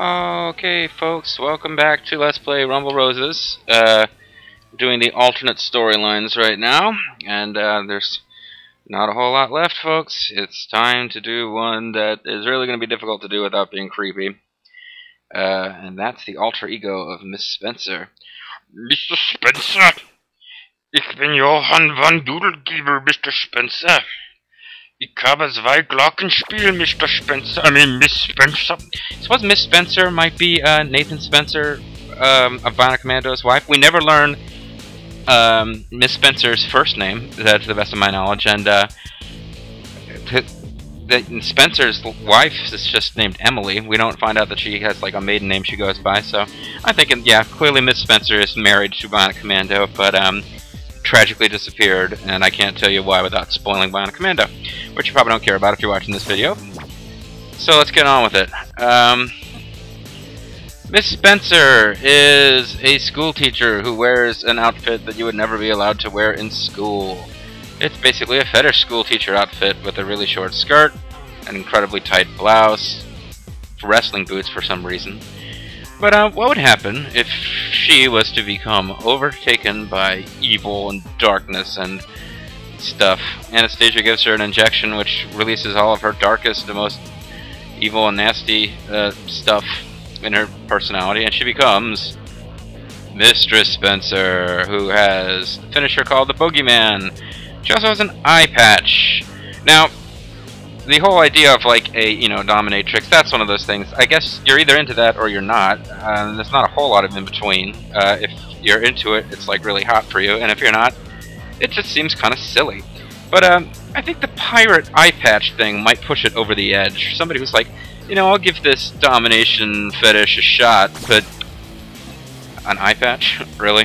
Okay, folks, welcome back to Let's Play Rumble Roses. Doing the alternate storylines right now, and there's not a whole lot left, folks. It's time to do one that is really going to be difficult to do without being creepy. And that's the alter ego of Miss Spencer. Mr. Spencer! Ich bin Johann van Dudelgeber, Mr. Spencer. Ich habe zwei Glockenspiel, Mr. Spencer. I mean, Miss Spencer. I suppose Miss Spencer might be Nathan Spencer, of Bionic Commando's wife. We never learn Miss Spencer's first name, to the best of my knowledge, and Spencer's wife is just named Emily. We don't find out that she has like a maiden name she goes by. So I'm thinking, yeah, clearly Miss Spencer is married to Bionic Commando, but tragically disappeared, and I can't tell you why without spoiling Bionic Commando, which you probably don't care about if you're watching this video. So let's get on with it. Miss Spencer is a school teacher who wears an outfit that you would never be allowed to wear in school. It's basically a fetish school teacher outfit with a really short skirt, an incredibly tight blouse, wrestling boots for some reason. But what would happen if she was to become overtaken by evil and darkness and stuff? Anastasia gives her an injection which releases all of her darkest and most evil and nasty stuff in her personality, and she becomes Mistress Spencer, who has a finisher called the Boogeyman. She also has an eye patch. Now, the whole idea of like a, dominatrix, that's one of those things. I guess you're either into that or you're not. There's not a whole lot of in between. If you're into it, it's like really hot for you, and if you're not, it just seems kind of silly. But I think the pirate eye patch thing might push it over the edge. Somebody was like, I'll give this domination fetish a shot, but an eye patch? Really?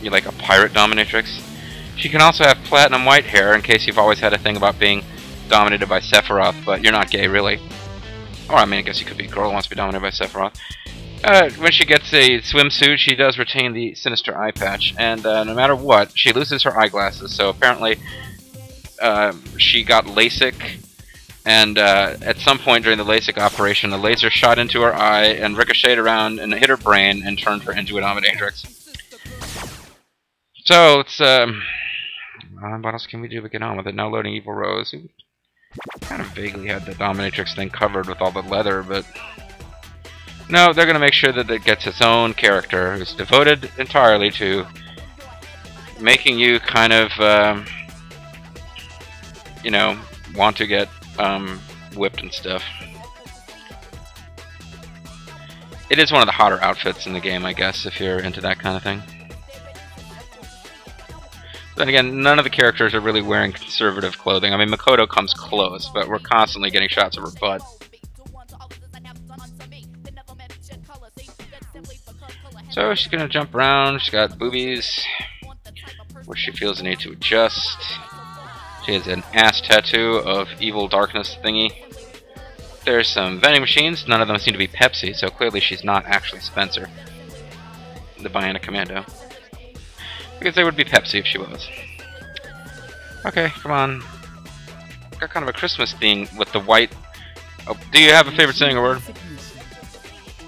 You like a pirate dominatrix? She can also have platinum white hair, in case you've always had a thing about being dominated by Sephiroth, but you're not gay, really. Or, I mean, I guess you could be a girl who wants to be dominated by Sephiroth. When she gets a swimsuit, she does retain the sinister eye patch, and no matter what, she loses her eyeglasses, so apparently she got LASIK, and at some point during the LASIK operation, a laser shot into her eye and ricocheted around and hit her brain and turned her into a dominatrix. So, it's, what else can we do to get on with it? Now loading Evil Rose. Kind of vaguely had the dominatrix thing covered with all the leather, but no, they're going to make sure that it gets its own character who's devoted entirely to making you kind of, want to get whipped and stuff. It is one of the hotter outfits in the game, I guess, if you're into that kind of thing. Then again, none of the characters are really wearing conservative clothing. I mean, Makoto comes close, but we're constantly getting shots of her butt. So she's gonna jump around. She's got boobies, where she feels the need to adjust. She has an ass tattoo of evil darkness thingy. There's some vending machines. None of them seem to be Pepsi, so clearly she's not actually Spencer, the Bionic Commando. Because there would be Pepsi if she was. Okay, come on. Got kind of a Christmas theme with the white... Oh, do you have a favorite saying or word?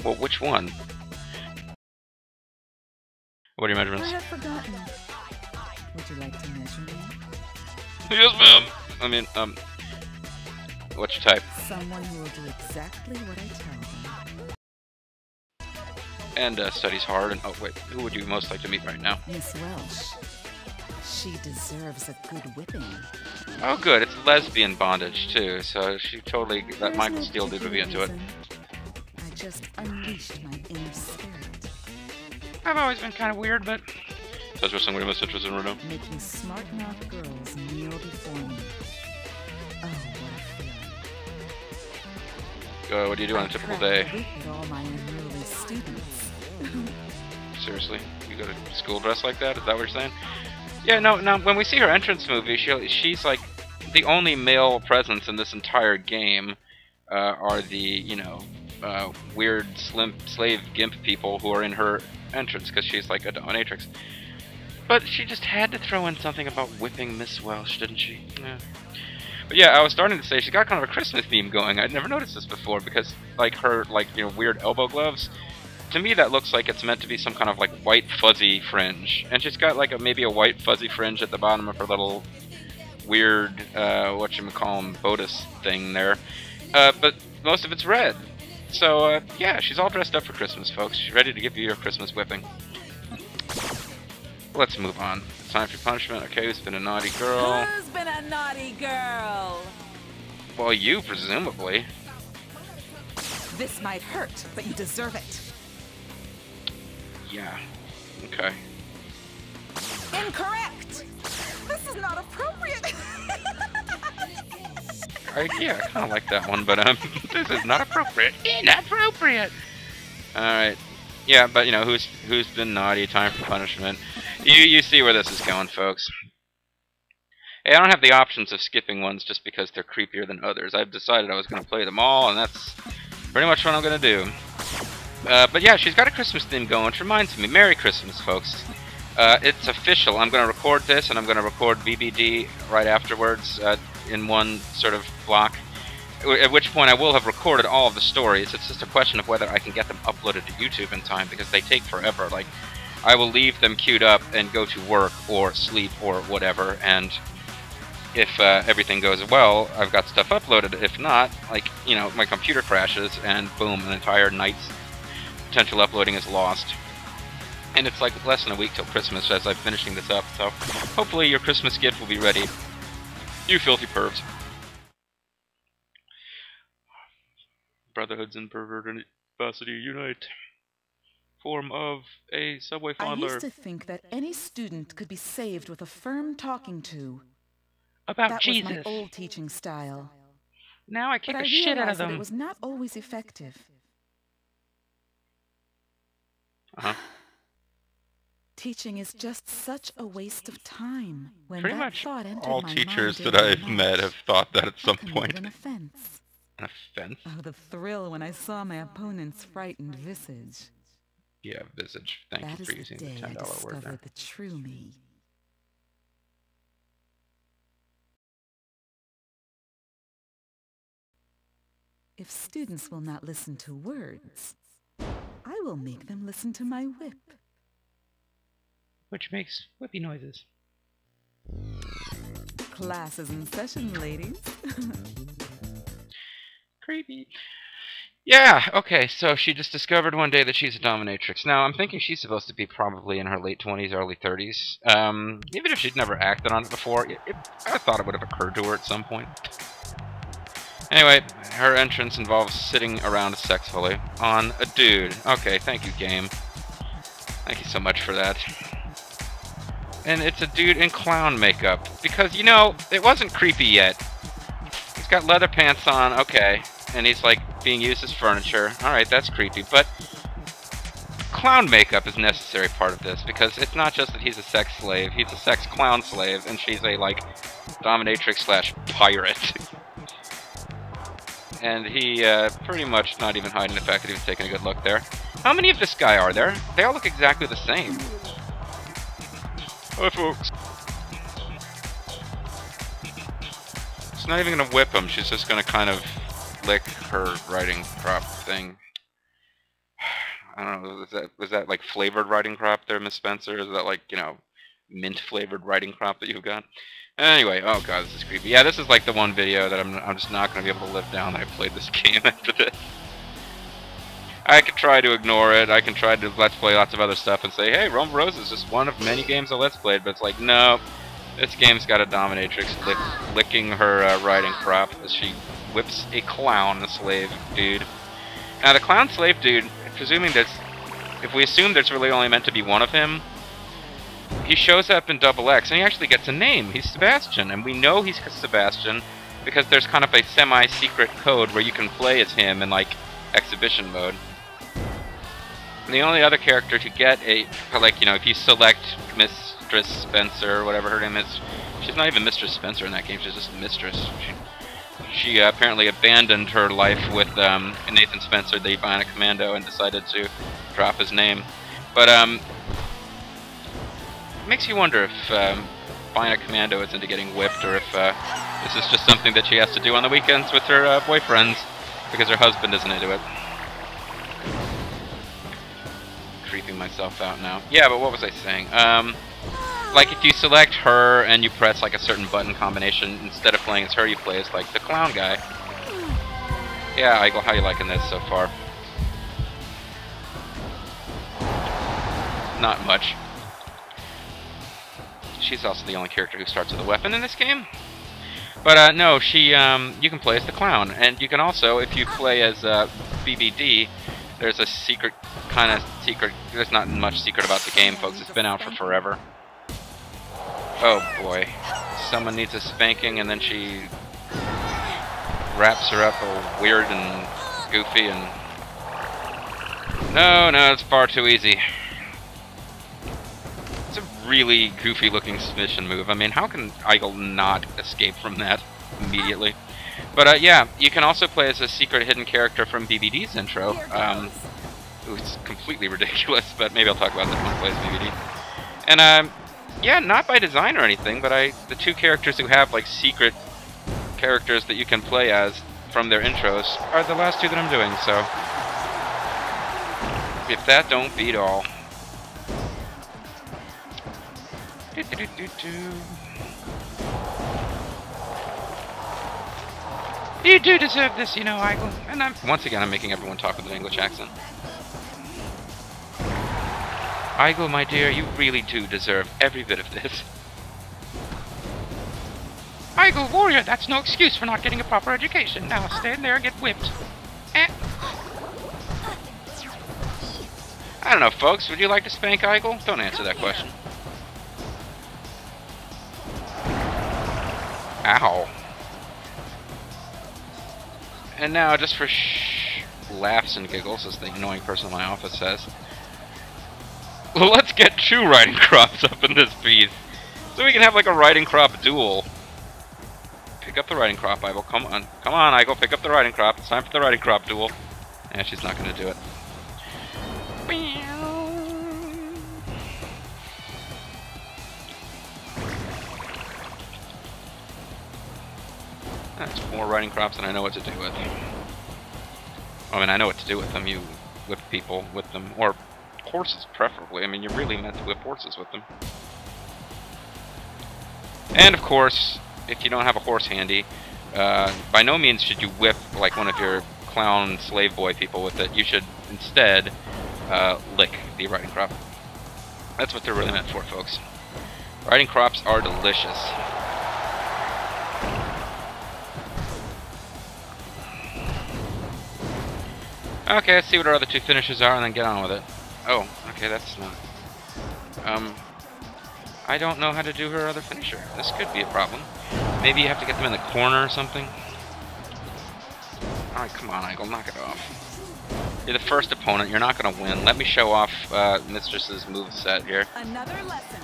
Well, which one? What are your measurements? I have forgotten. Would you like to measure me? Yes, ma'am! I mean, what's your type? Someone who will do exactly what I tell them. And studies hard, and oh wait, who would you most like to meet right now? Miss Welsh. She deserves a good whipping. Oh good, it's lesbian bondage too, so she totally, that Michael Steele dude would be into it. I just unleashed my inner spirit. I've always been kind of weird, but that's what somebody most interested in right now. Making smart-mouthed girls kneel before me. Oh, what a feeling. What do you do on a typical day? With all my unruly students. Seriously? You go to school dressed like that? Is that what you're saying? Yeah, no, when we see her entrance movie, she's like the only male presence in this entire game are the, weird slave gimp people who are in her entrance, because she's like a dominatrix. But she just had to throw in something about whipping Miss Welsh, didn't she? Yeah. But yeah, I was starting to say she's got kind of a Christmas theme going. I'd never noticed this before because like her weird elbow gloves. To me, that looks like it's meant to be some kind of like white fuzzy fringe, and she's got like maybe a white fuzzy fringe at the bottom of her little weird whatchamacallem bodice thing there. But most of it's red. So yeah, she's all dressed up for Christmas, folks. She's ready to give you your Christmas whipping. Let's move on. It's time for punishment. Okay, who's been a naughty girl? Who's been a naughty girl? Well, you presumably. This might hurt, but you deserve it. Yeah. Okay. Incorrect! This is not appropriate! Yeah, I kind of like that one, but this is not appropriate. Inappropriate. All right. Yeah, but you know who's been naughty? Time for punishment. You see where this is going, folks. Hey, I don't have the options of skipping ones just because they're creepier than others. I've decided I was going to play them all, and that's pretty much what I'm going to do. But yeah, she's got a Christmas theme going, which reminds me, Merry Christmas, folks. It's official. I'm going to record this, and I'm going to record VBD right afterwards in one sort of block. At which point I will have recorded all of the stories. It's just a question of whether I can get them uploaded to YouTube in time, because they take forever. Like, I will leave them queued up and go to work or sleep or whatever, and if everything goes well, I've got stuff uploaded. If not, like, you know, my computer crashes, and boom, an entire night's potential uploading is lost. And it's like less than a week till Christmas as I'm finishing this up, so hopefully your Christmas gift will be ready. You filthy pervs. Brotherhoods and perversity unite. Form of a subway fondler. I used to think that any student could be saved with a firm talking to. About Jesus. That was my old teaching style. Now I kick the shit out of them. But it was not always effective. Uh-huh. Teaching is just such a waste of time. When Pretty that much thought entered all my teachers mind that I've met have thought that at some point. An offense. An offense? Oh, the thrill when I saw my opponent's frightened visage. Yeah, visage. Thank you for using the $10 word there. The true me. If students will not listen to words, I will make them listen to my whip. Which makes whippy noises. Class is in session, ladies. Creepy. Yeah, okay, so she just discovered one day that she's a dominatrix. Now, I'm thinking she's supposed to be probably in her late 20s, early 30s. Even if she'd never acted on it before, I thought it would have occurred to her at some point. Anyway, her entrance involves sitting around sexfully on a dude. Okay, thank you, game. Thank you so much for that. And it's a dude in clown makeup. Because, you know, it wasn't creepy yet. He's got leather pants on, okay. And he's, like, being used as furniture. Alright, that's creepy. But clown makeup is a necessary part of this. Because it's not just that he's a sex slave. He's a sex clown slave. And she's a, like, dominatrix slash pirate. And he, pretty much not even hiding the fact that he was taking a good look there. How many of this guy are there? They all look exactly the same. Hi, folks. She's not even gonna whip him. She's just gonna kind of lick her riding crop thing. I don't know. Was that like flavored riding crop there, Miss Spencer? Is that like, you know, mint flavored riding crop that you've got? Anyway, oh god, this is creepy. Yeah, this is like the one video that I'm just not gonna be able to live down that I played this game after this. I can try to ignore it. I can try to let's play lots of other stuff and say, hey, Rome Rose is just one of many games I let's played, but it's like, no, this game's got a dominatrix licking her riding crop as she whips a clown slave dude. Now, the clown slave dude, presuming that, if we assume there's really only meant to be one of him, he shows up in Double X, and he actually gets a name. He's Sebastian, and we know he's Sebastian because there's kind of a semi-secret code where you can play as him in, like, exhibition mode. And the only other character to get a, like, you know, if you select Mistress Spencer, or whatever her name is, she's not even Mistress Spencer in that game, she's just Mistress. She apparently abandoned her life with Nathan Spencer, the Bionic Commando, and decided to drop his name. But, it makes you wonder if fine a commando is into getting whipped, or if this is just something that she has to do on the weekends with her boyfriends because her husband isn't into it. Creeping myself out now. Yeah, but what was I saying? Like if you select her and you press like a certain button combination, instead of playing as her, you play as like the clown guy. Yeah, Eigel, how you liking this so far? Not much. She's also the only character who starts with a weapon in this game. But no, she you can play as the clown, and you can also, if you play as BBD, there's a secret, there's not much secret about the game, folks. It's been out for forever. Oh boy. Someone needs a spanking, and then she wraps her up all weird and goofy, and... No, it's far too easy. It's a really goofy looking submission move. I mean, how can Eigel not escape from that immediately? But yeah, you can also play as a secret hidden character from BBD's intro. Ooh, it's completely ridiculous, but maybe I'll talk about that when I play as BBD. And yeah, not by design or anything, but the two characters who have like secret characters that you can play as from their intros are the last two that I'm doing, so if that don't beat all. You do deserve this, you know, Eigel. And once again, I'm making everyone talk with an English accent. Eigel, my dear, you really do deserve every bit of this. Eigel, warrior, that's no excuse for not getting a proper education. Now stand there and get whipped. I don't know, folks. Would you like to spank Eigel? Don't answer that question. Ow. And now, just for laughs and giggles, as the annoying person in my office says, let's get 2 riding crops up in this piece, so we can have like a riding crop duel. Pick up the riding crop, Eigel. Come on, Eigel, pick up the riding crop. It's time for the riding crop duel. Yeah, she's not going to do it. That's 4 riding crops, and I know what to do with. I mean, I know what to do with them. You whip people with them, or horses, preferably. I mean, you're really meant to whip horses with them. And of course, if you don't have a horse handy, by no means should you whip like one of your clown slave boy people with it. You should instead lick the riding crop. That's what they're really meant for, folks. Riding crops are delicious. Okay, let's see what our other 2 finishes are and then get on with it. Oh, okay, that's not... I don't know how to do her other finisher. This could be a problem. Maybe you have to get them in the corner or something? Alright, come on, Eigel, knock it off. You're the first opponent, you're not gonna win. Let me show off Mistress's moveset here. Another lesson.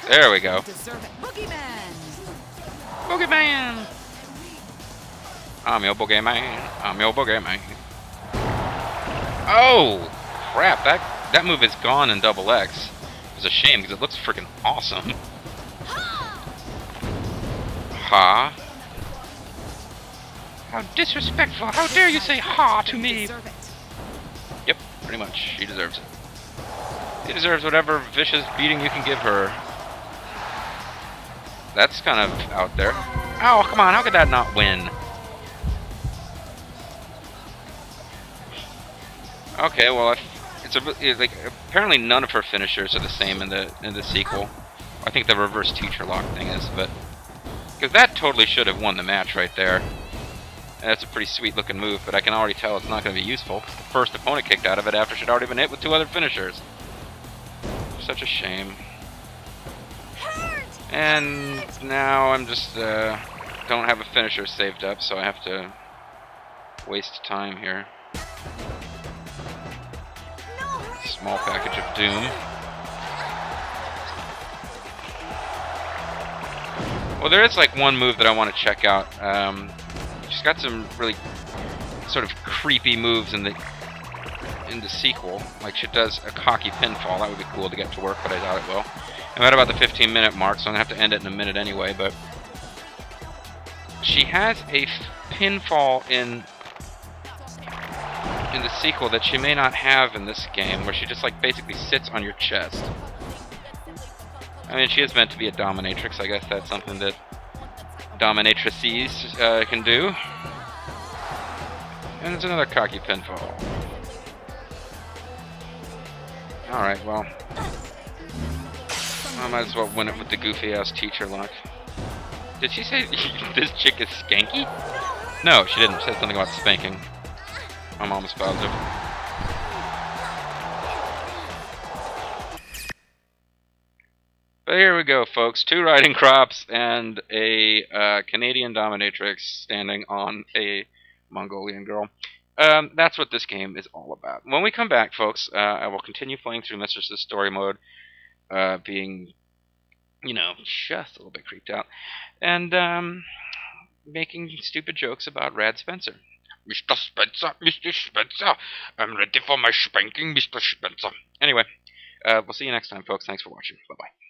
There we go. Boogeyman! Boogeyman! I'm your boogeyman. I'm your boogeyman. Oh! Crap, that move is gone in Double X. It's a shame, because it looks freaking awesome. Ha! How disrespectful! How dare you say ha to me! Yep, pretty much. She deserves it. She deserves whatever vicious beating you can give her. That's kind of out there. Oh, come on, how could that not win? Okay, well, it's like apparently none of her finishers are the same in the sequel. I think the reverse teacher lock thing is, but because that totally should have won the match right there. And that's a pretty sweet looking move, but I can already tell it's not going to be useful. The first opponent kicked out of it after she'd already been hit with 2 other finishers. Such a shame. And now I'm just don't have a finisher saved up, so I have to waste time here. Small package of doom. Well, there is like one move that I want to check out. She's got some really sort of creepy moves in in the sequel. Like, she does a cocky pinfall. That would be cool to get to work, but I doubt it will. I'm at about the 15-minute mark, so I'm going to have to end it in a minute anyway, but she has a pinfall in the sequel that she may not have in this game, where she just, like, basically sits on your chest. I mean, she is meant to be a dominatrix. I guess that's something that dominatrices can do. And it's another cocky pinfall. Alright, well, I might as well win it with the goofy-ass teacher luck. Did she say this chick is skanky? No, she didn't. She said something about spanking. I'm almost positive. But here we go, folks. 2 riding crops and a Canadian dominatrix standing on a Mongolian girl. That's what this game is all about. When we come back, folks, I will continue playing through Mistress's story mode, being, you know, just a little bit creeped out, and making stupid jokes about Rad Spencer. Mr. Spencer, Mr. Spencer, I'm ready for my spanking, Mr. Spencer. Anyway, we'll see you next time, folks. Thanks for watching. Bye-bye.